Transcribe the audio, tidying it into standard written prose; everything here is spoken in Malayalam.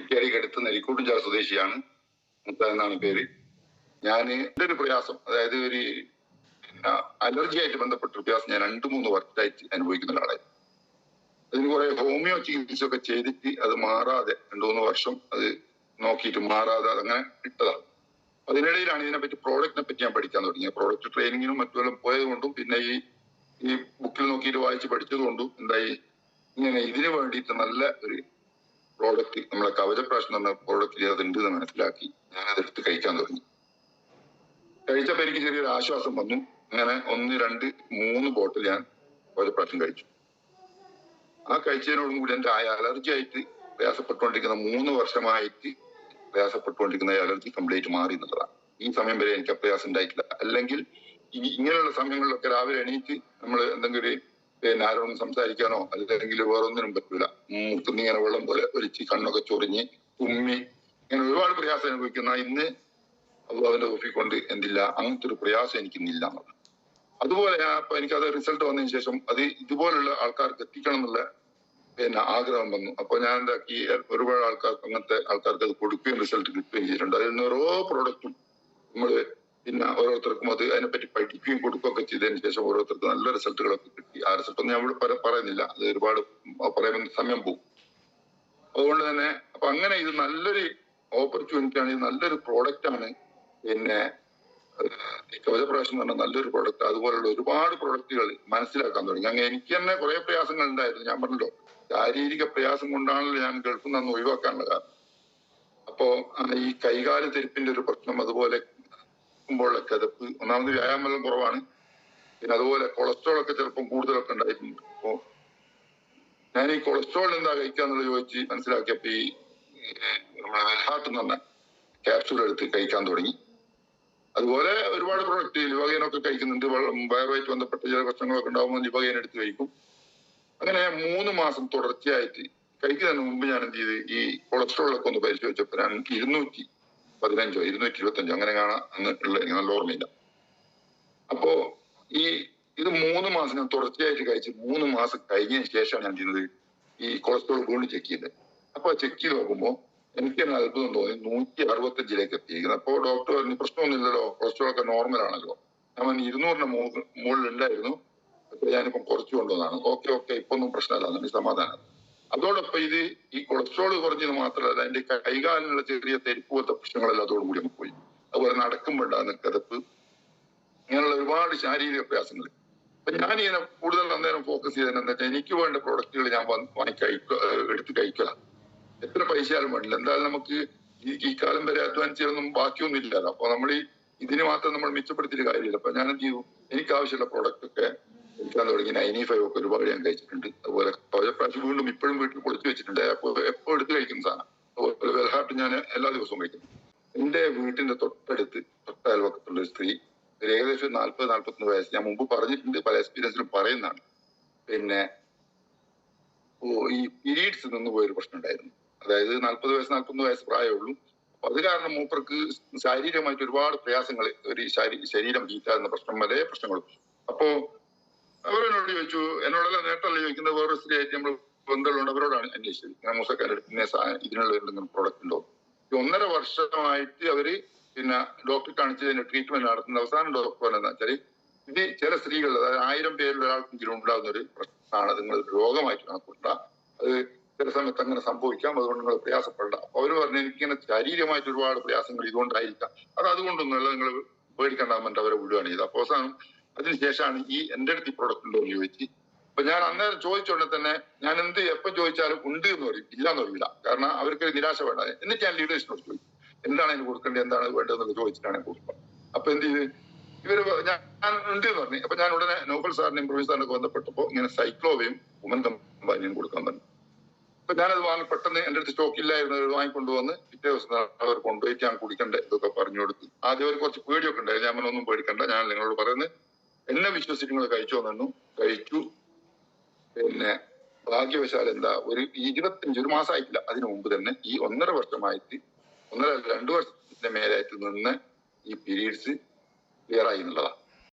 കുറ്റിയാടിക്ക് അടുത്ത് നരിക്കൂട്ടുംചാൽ സ്വദേശിയാണ്. മുത്ത എന്നാണ് പേര്. ഞാൻ എൻ്റെ ഒരു പ്രയാസം, അതായത് ഒരു അലർജി ആയിട്ട് ബന്ധപ്പെട്ട പ്രയാസം ഞാൻ 2-3 വർഷമായിട്ട് അനുഭവിക്കുന്ന ഒരാളായി. അതിന് കുറെ ഹോമിയോ ചികിത്സ ഒക്കെ ചെയ്തിട്ട് അത് മാറാതെ 2-3 വർഷം അത് നോക്കിയിട്ട് മാറാതെ അങ്ങനെ ഇട്ടതാണ്. അതിനിടയിലാണ് ഇതിനെപ്പറ്റി പ്രോഡക്റ്റിനെ പറ്റി ഞാൻ പഠിക്കാൻ തുടങ്ങിയത്. പ്രോഡക്റ്റ് ട്രെയിനിങ്ങിനും മറ്റുമെല്ലാം പോയത് കൊണ്ടും പിന്നെ ഈ ബുക്കിൽ നോക്കിയിട്ട് വായിച്ച് പഠിച്ചത് കൊണ്ടും എന്തായി, ഇങ്ങനെ ഇതിന് വേണ്ടിയിട്ട് നല്ല ഒരു പ്രോഡക്റ്റ്, നമ്മളെ കവചപ്രാശം എന്ന പ്രോഡക്റ്റ് അതുണ്ട് എന്ന് മനസ്സിലാക്കി ഞാനതെടുത്ത് കഴിക്കാൻ തുടങ്ങി. കഴിച്ചപ്പോൾ എനിക്ക് ചെറിയൊരു ആശ്വാസം വന്നു. അങ്ങനെ 1, 2, 3 ബോട്ടിൽ ഞാൻ കവചപ്രാശം കഴിച്ചു. ആ കഴിച്ചതിനോടും കൂടി എൻ്റെ അലർജി ആയിട്ട് പ്രയാസപ്പെട്ടുകൊണ്ടിരിക്കുന്ന 3 വർഷമായിട്ട് പ്രയാസപ്പെട്ടുകൊണ്ടിരിക്കുന്ന അലർജി കംപ്ലീറ്റ് മാറി എന്നുള്ളതാണ്. ഈ സമയം വരെ എനിക്ക് പ്രയാസം ഉണ്ടായിട്ടില്ല. അല്ലെങ്കിൽ ഇങ്ങനെയുള്ള സമയങ്ങളിലൊക്കെ രാവിലെ എണീറ്റ് നമ്മൾ എന്തെങ്കിലും പിന്നെ ആരോടും സംസാരിക്കാനോ അല്ലെങ്കിൽ വേറൊന്നിനും പറ്റൂല. ഇങ്ങനെ വെള്ളം പോലെ ഒലിച്ച് കണ്ണൊക്കെ ചൊറിഞ്ഞ് തുമ്മി ഇങ്ങനെ ഒരുപാട് പ്രയാസം അനുഭവിക്കുന്ന ഇന്ന് അവന്റെ ഒപ്പിക്കൊണ്ട് എന്തില്ല, അങ്ങനത്തെ ഒരു പ്രയാസം എനിക്കിന്നില്ല എന്നുള്ളത്. അതുപോലെ അപ്പൊ എനിക്കത് റിസൾട്ട് വന്നതിന് ശേഷം അത് ഇതുപോലുള്ള ആൾക്കാർക്ക് എത്തിക്കണം എന്നുള്ള പിന്നെ ആഗ്രഹം വന്നു. അപ്പൊ ഞാൻ എന്താക്കി, ഒരുപാട് ആൾക്കാർക്ക് അങ്ങനത്തെ ആൾക്കാർക്ക് അത് കൊടുക്കുകയും റിസൾട്ട് കിട്ടുകയും ചെയ്തിട്ടുണ്ട്. അതിൽ നിന്ന് ഓരോ പ്രോഡക്റ്റും നമ്മള് പിന്നെ ഓരോരുത്തർക്കും അത് അതിനെപ്പറ്റി പഠിക്കുകയും കൊടുക്കുകയൊക്കെ ചെയ്തതിന് ശേഷം ഓരോരുത്തർക്ക് നല്ല റിസൾട്ടുകളൊക്കെ കിട്ടി. ആ റിസൾട്ടൊന്നും ഞാൻ ഇവിടെ പറയുന്നില്ല, അത് ഒരുപാട് പറയുന്ന സമയം പോകും. അതുകൊണ്ട് തന്നെ അപ്പൊ അങ്ങനെ ഇത് നല്ലൊരു ഓപ്പർച്യൂണിറ്റി ആണ്, ഇത് നല്ലൊരു പ്രോഡക്റ്റ് ആണ്. പിന്നെ കവചപ്രാശം എന്ന് പറഞ്ഞാൽ നല്ലൊരു പ്രോഡക്റ്റ്. അതുപോലുള്ള ഒരുപാട് പ്രോഡക്റ്റുകൾ മനസ്സിലാക്കാൻ തുടങ്ങി. അങ്ങനെ എനിക്ക് തന്നെ കുറെ പ്രയാസങ്ങൾ ഉണ്ടായിരുന്നു. ഞാൻ പറഞ്ഞല്ലോ, ശാരീരിക പ്രയാസം കൊണ്ടാണല്ലോ ഞാൻ ഗൾഫിൽ നിന്ന് ഒഴിവാക്കാനുള്ള കാരണം. അപ്പോ ഈ കൈകാല് തെരുപ്പിന്റെ ഒരു പ്രശ്നം, അതുപോലെ ുമ്പോഴുള്ള കിതപ്പ്, ഒന്നാമത് വ്യായാമം കുറവാണ്, പിന്നെ അതുപോലെ കൊളസ്ട്രോൾ ഒക്കെ ചിലപ്പം കൂടുതലൊക്കെ ഉണ്ടായിട്ടുണ്ട്. അപ്പോ ഞാൻ ഈ കൊളസ്ട്രോൾ എന്താ കഴിക്കാന്നുള്ളത് ചോദിച്ച് മനസ്സിലാക്കിയപ്പോ ഈ നമ്മളെ വെൽഹാർട്ട് എന്ന് പറഞ്ഞ ക്യാപ്സൂൾ എടുത്ത് കഴിക്കാൻ തുടങ്ങി. അതുപോലെ ഒരുപാട് പ്രൊഡക്റ്റ് ലിവഗൈനൊക്കെ കഴിക്കുന്നുണ്ട്. വയറുമായിട്ട് ബന്ധപ്പെട്ട ചില പ്രശ്നങ്ങളൊക്കെ ഉണ്ടാകുമ്പോൾ ലിവഗൈൻ എടുത്ത് കഴിക്കും. അങ്ങനെ 3 മാസം തുടർച്ചയായിട്ട് കഴിക്കുന്നതിന് മുമ്പ് ഞാൻ എന്ത് ചെയ്ത്, ഈ കൊളസ്ട്രോളൊക്കെ ഒന്ന് പരിശോധിച്ചപ്പോൾ ഞാൻ 215 225 അങ്ങനെ കാണാൻ അന്നിട്ടുള്ള എനിക്ക് നല്ല ഓർമ്മയില്ല. അപ്പോ ഇത് 3 മാസം ഞാൻ തുടർച്ചയായിട്ട് കഴിച്ച് 3 മാസം കഴിഞ്ഞതിന് ശേഷമാണ് ഞാൻ ചെയ്യുന്നത് ഈ കൊളസ്ട്രോൾ വീണ്ടും ചെക്ക് ചെയ്തത്. അപ്പൊ ചെക്ക് ചെയ്ത് നോക്കുമ്പോൾ എനിക്ക് തന്നെ അത്ഭുതം തോന്നി, 165 എത്തിയിരിക്കുന്നത്. അപ്പോ ഡോക്ടർ പറഞ്ഞു പ്രശ്നമൊന്നുമില്ലല്ലോ, കൊളസ്ട്രോൾ ഒക്കെ നോർമൽ ആണല്ലോ. ഞാൻ 200ന്റെ മുകളിൽ ഉണ്ടായിരുന്നു, അപ്പൊ ഞാനിപ്പം കുറച്ചു കൊണ്ടുവന്നാണ്. ഓക്കെ ഇപ്പൊ ഒന്നും പ്രശ്നമല്ല, അതിന്റെ സമാധാനം. അതോടൊപ്പം ഈ കൊളസ്ട്രോൾ കുറഞ്ഞത് മാത്രമല്ല, അതിന്റെ കൈകാലിനുള്ള ചെറിയ തെരുപ്പ് പോലത്തെ പ്രശ്നങ്ങളെല്ലാം അതോടുകൂടി നമുക്ക് പോയി. അതുപോലെ നടക്കുമ്പോണ്ടാകുന്ന കിതപ്പ്, ഇങ്ങനെയുള്ള ഒരുപാട് ശാരീരിക പ്രയാസങ്ങൾ. അപ്പൊ ഞാനിങ്ങനെ കൂടുതൽ അന്നേരം ഫോക്കസ് ചെയ്തത് എന്താ വെച്ചാൽ, എനിക്ക് വേണ്ട പ്രൊഡക്റ്റുകൾ ഞാൻ എടുത്ത് കഴിക്കുക. എത്ര പൈസയാലും വേണ്ടില്ല, എന്തായാലും നമുക്ക് ഈ കാലം വരെ അധ്വാനിച്ചൊന്നും ബാക്കിയൊന്നും ഇല്ലല്ലോ. അപ്പൊ നമ്മൾ ഇതിന് മാത്രം നമ്മൾ മിച്ചപ്പെടുത്തിയിട്ട് കാര്യമില്ല. അപ്പൊ ഞാൻ എന്ത് ചെയ്തു, എനിക്ക് ആവശ്യമുള്ള പ്രോഡക്റ്റ് ഒക്കെ കഴിക്കാൻ തുടങ്ങി. 95 ഒക്കെ ഒരുപാട് ഞാൻ കഴിച്ചിട്ടുണ്ട്. അതുപോലെ പ്രാവശ്യം വീണ്ടും ഇപ്പോഴും വീട്ടിൽ പൊളിച്ചു വെച്ചിട്ടുണ്ട്. അപ്പൊ എപ്പോ എടുത്ത് കഴിക്കുന്ന സാധനം. അതുപോലെ വെൽഹാർട്ട് ഞാൻ എല്ലാ ദിവസവും കഴിക്കുന്നു. എന്റെ വീട്ടിന്റെ തൊട്ടടുത്ത് അയൽവക്കത്തുള്ള ഒരു സ്ത്രീ, ഏകദേശം 40-41 വയസ്സ്, ഞാൻ മുമ്പ് പറഞ്ഞിട്ടുണ്ട്, പല എക്സ്പീരിയൻസിലും പറയുന്നതാണ്. പിന്നെ ഈ പീരീഡ്സ് നിന്ന് പോയൊരു പ്രശ്നം ഉണ്ടായിരുന്നു. അതായത് 40 വയസ്സ് 41 വയസ്സ് പ്രായമുള്ളൂ. അപ്പൊ അത് കാരണം മൂപ്പർക്ക് ശാരീരികമായിട്ട് ഒരുപാട് പ്രയാസങ്ങൾ, ഒരു ശരീരം ഹീറ്റാകുന്ന പ്രശ്നം, പല പ്രശ്നങ്ങളും. അപ്പോ അവരെന്നോട് ചോദിച്ചു, എന്നോടെല്ലാം നേട്ടമല്ല ചോദിക്കുന്നത്, വേറെ സ്ത്രീ ആയിട്ട് നമ്മൾ ബന്ധമുണ്ട്, അവരോടാണ് അന്വേഷിച്ചത്. ഞാൻ മൂസക്കാരുടെ ഇതിനുള്ള എന്തെങ്കിലും പ്രോഡക്റ്റ് ഉണ്ടോ. 1.5 വർഷമായിട്ട് അവര് പിന്നെ ഡോക്ടറെ കാണിച്ചതിന് ട്രീറ്റ്മെന്റ് നടത്തുന്ന അവസാനം ഡോക്ടർ പറഞ്ഞതെന്ന് വെച്ചാൽ, ഇത് ചില സ്ത്രീകൾ, അതായത് 1000 പേരിൽ ഒരാൾക്കെങ്കിലും ഉണ്ടാകുന്ന ഒരു പ്രശ്നമാണ്, അത് നിങ്ങൾ രോഗമായിട്ട് കണക്കൂട്ട, അത് ചില സമയത്ത് അങ്ങനെ സംഭവിക്കാം, അതുകൊണ്ട് നിങ്ങൾ പ്രയാസപ്പെടണ്ട. അപ്പൊ അവര് പറഞ്ഞു, എനിക്കിങ്ങനെ ശാരീരികമായിട്ട് ഒരുപാട് പ്രയാസങ്ങൾ ഇതുകൊണ്ടായിരിക്കാം, അതുകൊണ്ടൊന്നുമല്ല, നിങ്ങൾ പേടിക്കണ്ടാൻ പറഞ്ഞിട്ട് അവരെ വിടുകയാണ് ചെയ്തത്. അപ്പൊ അവസാനം അതിനുശേഷമാണ് എന്റെ അടുത്ത് ഈ പ്രോഡക്റ്റ് ഉണ്ടോ എന്ന് ചോദിച്ച്. അപ്പൊ ഞാൻ അന്നേരം ചോദിച്ചോണ്ടെ തന്നെ ഞാൻ എപ്പം ചോദിച്ചാലും ഉണ്ട് എന്ന് പറയും, ഇല്ല എന്ന് പറയില്ല. കാരണം അവർക്ക് നിരാശ വേണ്ട. എന്നിട്ട് ഞാൻ ലീഡേഴ്സിനോട് ചോദിക്കും, എന്താണ് അതിന് കൊടുക്കേണ്ടത്, എന്താണ് വേണ്ടതെന്നൊക്കെ ചോദിച്ചിട്ടാണ് കൊടുക്കുക. അപ്പൊ എന്ത് ചെയ്ത് ഇവര് ഞാൻ ഉണ്ട് എന്ന് പറഞ്ഞു. അപ്പൊ ഞാൻ ഉടനെ നോബൽ സാറിനെയും പ്രൊഫസർ സാറിനൊക്കെ ബന്ധപ്പെട്ടപ്പോ ഇങ്ങനെ സൈക്ലോവയും വുമൻ കമ്പാനിയും കൊടുക്കാൻ പറഞ്ഞു. അപ്പൊ ഞാനത് പെട്ടെന്ന് എന്റെ അടുത്ത് സ്റ്റോക്ക് ഇല്ലായിരുന്നു, വാങ്ങിക്കൊണ്ടുവന്ന് പിറ്റേ ദിവസം അവർ കൊണ്ടുപോയിട്ട് ഞാൻ കുടിക്കണ്ട ഇതൊക്കെ പറഞ്ഞു കൊടുത്തു. ആദ്യം അവർ കുറച്ച് പേടിയൊക്കെ ഉണ്ടായിരുന്നു. ഞാൻ ഒന്നും പേടിക്കണ്ട, ഞാൻ നിങ്ങളോട് പറയുന്നത് എന്നെ വിശ്വസിച്ച് നിങ്ങൾ കഴിച്ചോ എന്നു കഴിച്ചു. പിന്നെ ഭാഗ്യവശാൽ എന്താ, ഒരു 25 മാസമായിട്ടില്ല, അതിനു മുമ്പ് തന്നെ ഈ 1.5 വർഷമായിട്ട് 1.5-2 വർഷത്തിന്റെ മേലായിട്ട് നിന്ന് ഈ പീരീഡ്സ് ക്ലിയർ ആയി എന്നുള്ളതാണ്.